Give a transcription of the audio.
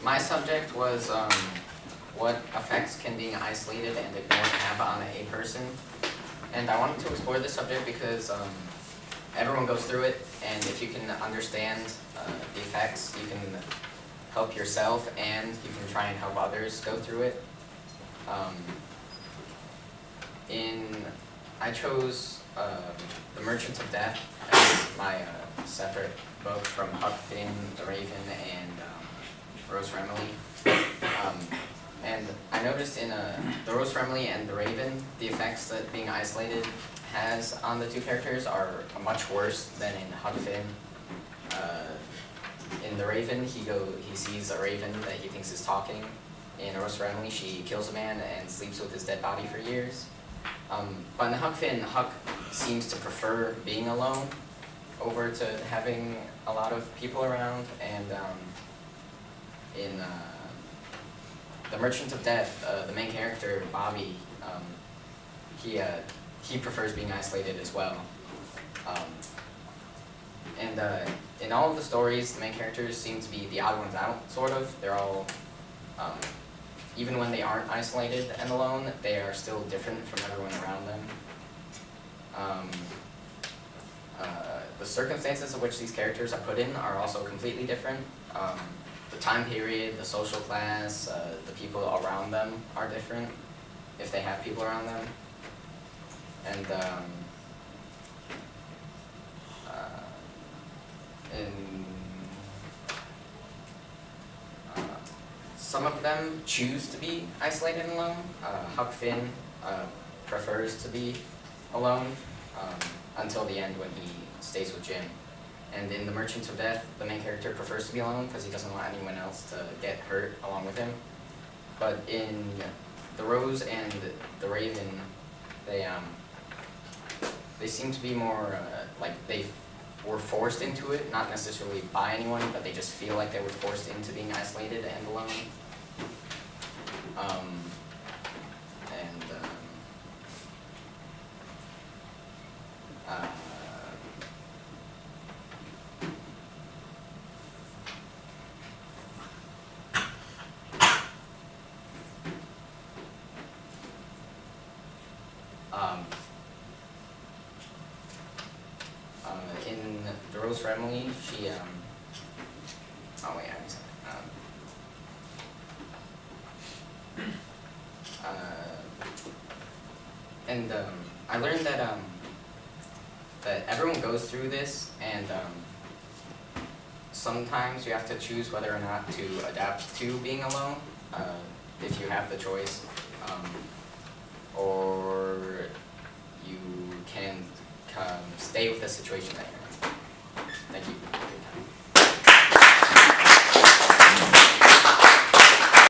My subject was what effects can being isolated and ignored have on a person. And I wanted to explore this subject because everyone goes through it, and if you can understand the effects, you can help yourself and you can try and help others go through it. I chose The Merchants of Death as my separate book from Huck Finn, The Raven, and Rose Remily. And I noticed in The Rose Remily and The Raven, the effects that being isolated has on the two characters are much worse than in Huck Finn. In The Raven, he sees a raven that he thinks is talking. In Rose Remily, she kills a man and sleeps with his dead body for years. But in Huck Finn, Huck seems to prefer being alone over to having a lot of people around, and in The Merchant of Death, the main character, Bobby, he prefers being isolated as well. In all of the stories, the main characters seem to be the odd ones out, sort of. They're all, even when they aren't isolated and alone, they are still different from everyone around them. The circumstances in which these characters are put in are also completely different. The time period, the social class, the people around them are different, if they have people around them. And some of them choose to be isolated and alone. Huck Finn prefers to be alone until the end when he stays with Jim. And in The Merchants of Death, the main character prefers to be alone because he doesn't want anyone else to get hurt along with him. But in The Rose and The Raven, they seem to be more like they were forced into it, not necessarily by anyone, but they just feel like they were forced into being isolated and alone. In The Rose Remily, she, oh wait, I already said it. I learned that, that everyone goes through this, and sometimes you have to choose whether or not to adapt to being alone, if you have the choice, or you can stay with the situation that you're in. Thank you.